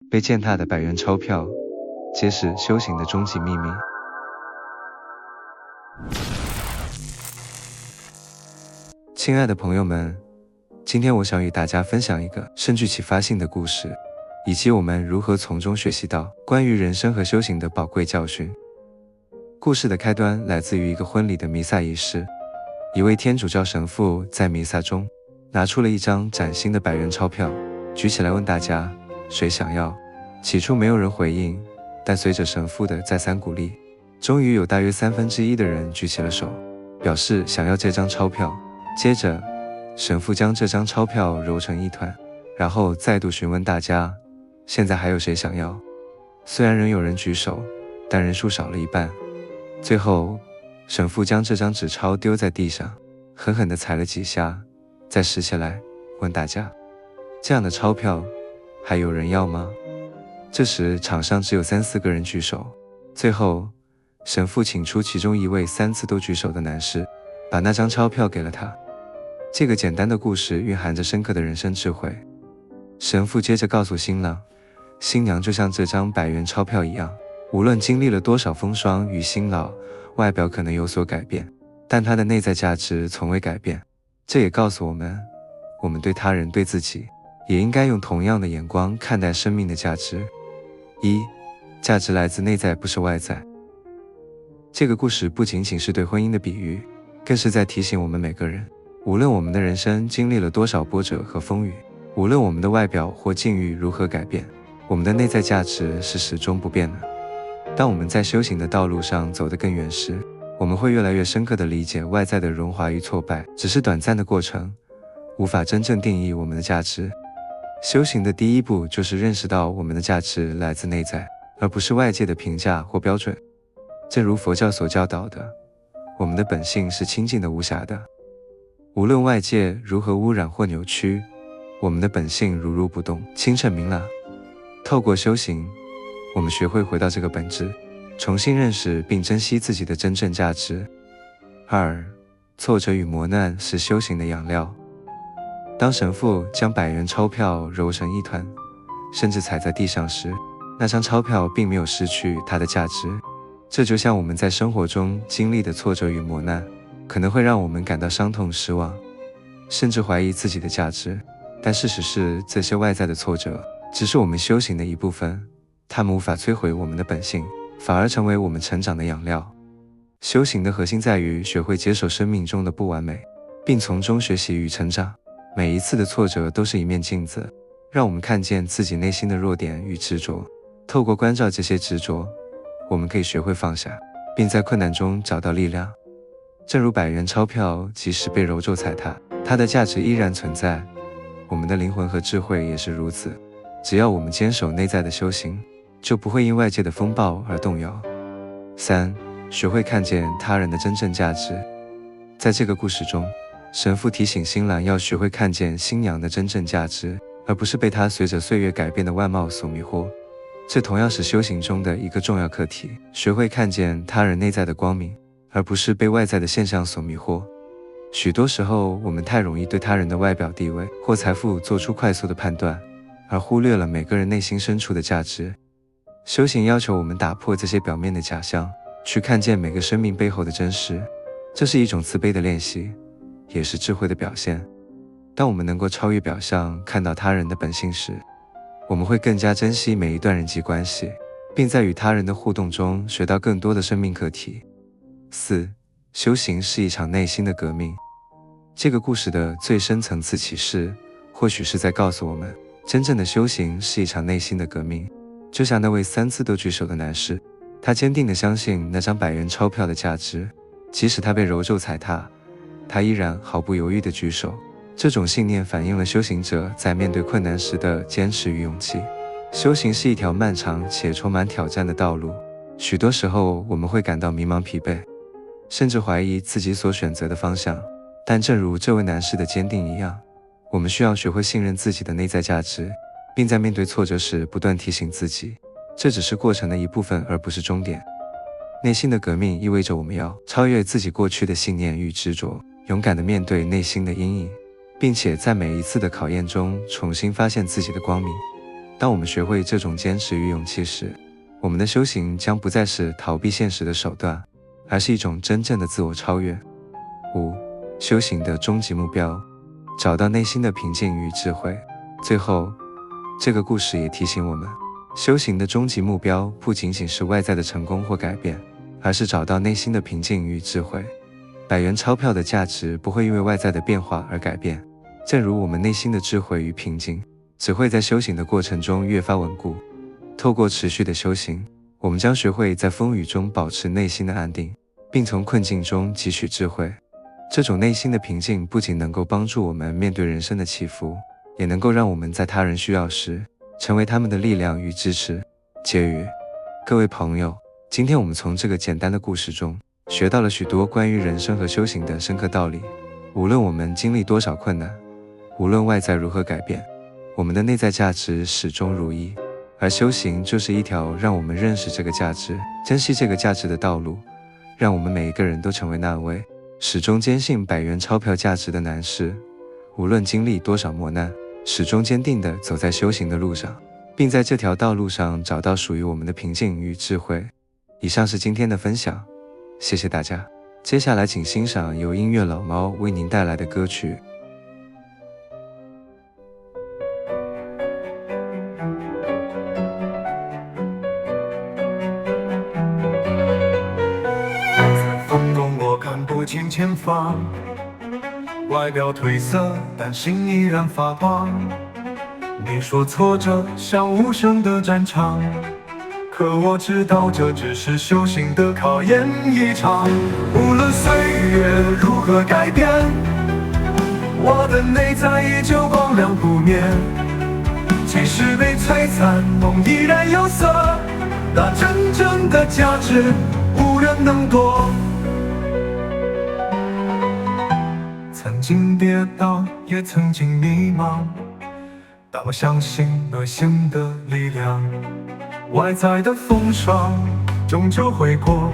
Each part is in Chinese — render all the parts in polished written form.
被践踏的100元钞票，揭示修行的终极秘密。亲爱的朋友们，今天我想与大家分享一个深具启发性的故事，以及我们如何从中学习到关于人生和修行的宝贵教训。故事的开端来自于一个婚礼的弥撒仪式，一位天主教神父在弥撒中拿出了一张崭新的100元钞票，举起来问大家谁想要。起初没有人回应，但随着神父的再三鼓励，终于有大约1/3的人举起了手，表示想要这张钞票。接着神父将这张钞票揉成一团，然后再度询问大家，现在还有谁想要？虽然仍有人举手，但人数少了一半。最后神父将这张纸钞丢在地上，狠狠地踩了几下，再拾起来问大家，这样的钞票还有人要吗？这时场上只有3-4个人举手，最后神父请出其中一位3次都举手的男士，把那张钞票给了他。这个简单的故事蕴含着深刻的人生智慧。神父接着告诉新郎，新娘就像这张100元钞票一样，无论经历了多少风霜与辛劳，外表可能有所改变，但她的内在价值从未改变。这也告诉我们，我们对他人对自己也应该用同样的眼光看待生命的价值。价值来自内在，不是外在。这个故事不仅仅是对婚姻的比喻，更是在提醒我们每个人，无论我们的人生经历了多少波折和风雨，无论我们的外表或境遇如何改变，我们的内在价值是始终不变的。当我们在修行的道路上走得更远时，我们会越来越深刻地理解外在的荣华与挫败只是短暂的过程，无法真正定义我们的价值。修行的第一步就是认识到我们的价值来自内在，而不是外界的评价或标准。正如佛教所教导的，我们的本性是清净的无瑕的，无论外界如何污染或扭曲，我们的本性如如不动，清澈明朗。透过修行，我们学会回到这个本质，重新认识并珍惜自己的真正价值。挫折与磨难是修行的养料。当神父将100元钞票揉成一团，甚至踩在地上时，那张钞票并没有失去它的价值。这就像我们在生活中经历的挫折与磨难，可能会让我们感到伤痛、失望，甚至怀疑自己的价值。但事实是，这些外在的挫折只是我们修行的一部分，它们无法摧毁我们的本性，反而成为我们成长的养料。修行的核心在于学会接受生命中的不完美，并从中学习与成长。每一次的挫折都是一面镜子，让我们看见自己内心的弱点与执着。透过关照这些执着，我们可以学会放下，并在困难中找到力量。正如100元钞票即使被揉皱踩踏，它的价值依然存在。我们的灵魂和智慧也是如此，只要我们坚守内在的修行，就不会因外界的风暴而动摇。学会看见他人的真正价值。在这个故事中，神父提醒新郎要学会看见新娘的真正价值，而不是被她随着岁月改变的外貌所迷惑。这同样是修行中的一个重要课题，学会看见他人内在的光明，而不是被外在的现象所迷惑。许多时候，我们太容易对他人的外表、地位或财富做出快速的判断，而忽略了每个人内心深处的价值。修行要求我们打破这些表面的假象，去看见每个生命背后的真实。这是一种慈悲的练习，也是智慧的表现。当我们能够超越表象，看到他人的本性时，我们会更加珍惜每一段人际关系，并在与他人的互动中学到更多的生命课题。修行是一场内心的革命。这个故事的最深层次启示，或许是在告诉我们，真正的修行是一场内心的革命。就像那位3次都举手的男士，他坚定地相信那张100元钞票的价值，即使他被揉皱踩踏，他依然毫不犹豫地举手。这种信念反映了修行者在面对困难时的坚持与勇气。修行是一条漫长且充满挑战的道路，许多时候我们会感到迷茫疲惫，甚至怀疑自己所选择的方向。但正如这位男士的坚定一样，我们需要学会信任自己的内在价值，并在面对挫折时不断提醒自己，这只是过程的一部分，而不是终点。内心的革命意味着我们要超越自己过去的信念与执着，勇敢地面对内心的阴影，并且在每一次的考验中重新发现自己的光明。当我们学会这种坚持与勇气时，我们的修行将不再是逃避现实的手段，而是一种真正的自我超越。5. 修行的终极目标，找到内心的平静与智慧。最后，这个故事也提醒我们，修行的终极目标不仅仅是外在的成功或改变，而是找到内心的平静与智慧。100元钞票的价值不会因为外在的变化而改变，正如我们内心的智慧与平静，只会在修行的过程中越发稳固。透过持续的修行，我们将学会在风雨中保持内心的安定，并从困境中汲取智慧。这种内心的平静不仅能够帮助我们面对人生的起伏，也能够让我们在他人需要时成为他们的力量与支持。结语，各位朋友，今天我们从这个简单的故事中学到了许多关于人生和修行的深刻道理。无论我们经历多少困难，无论外在如何改变，我们的内在价值始终如一，而修行就是一条让我们认识这个价值、珍惜这个价值的道路。让我们每一个人都成为那位始终坚信100元钞票价值的男士，无论经历多少磨难，始终坚定地走在修行的路上，并在这条道路上找到属于我们的平静与智慧。以上是今天的分享，谢谢大家。接下来请欣赏由音乐老猫为您带来的歌曲。看不清前方，外表褪色，但心依然发光。你说挫折像无声的战场，可我知道这只是修行的考验一场。无论岁月如何改变，我的内在依旧光亮不灭。即使被摧残，梦依然有色，那真正的价值无人能夺。曾经跌倒，也曾经迷茫，但我相信内心的力量。外在的风霜终究会过，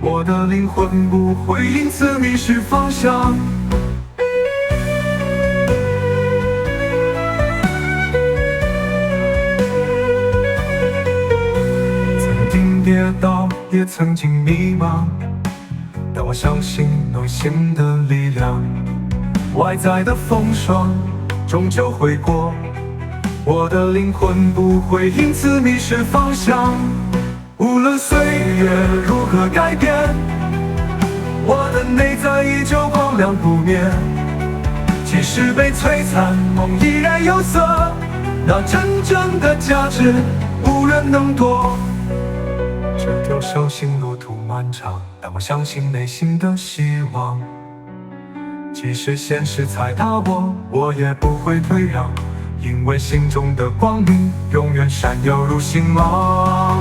我的灵魂不会因此迷失方向。曾经跌倒，也曾经迷茫，但我相信内心的力量。外在的风霜终究会过，我的灵魂不会因此迷失方向。无论岁月如何改变，我的内在依旧光亮不灭。即使被摧残，梦依然有色，那真正的价值无人能夺。这条修行路途漫长，但我相信内心的希望。即使现实踩踏我，我也不会退让，因为心中的光明永远闪耀如星芒。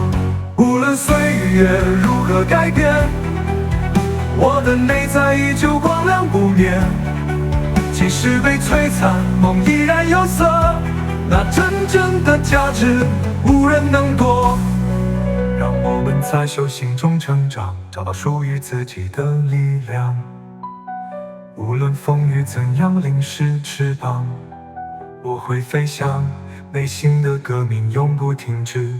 无论岁月如何改变，我的内在依旧光亮不灭。即使被摧残，梦依然有色，那真正的价值无人能夺。让我们在修行中成长，找到属于自己的力量。无论风雨怎样淋湿翅膀，我会飞翔，内心的革命永不停止。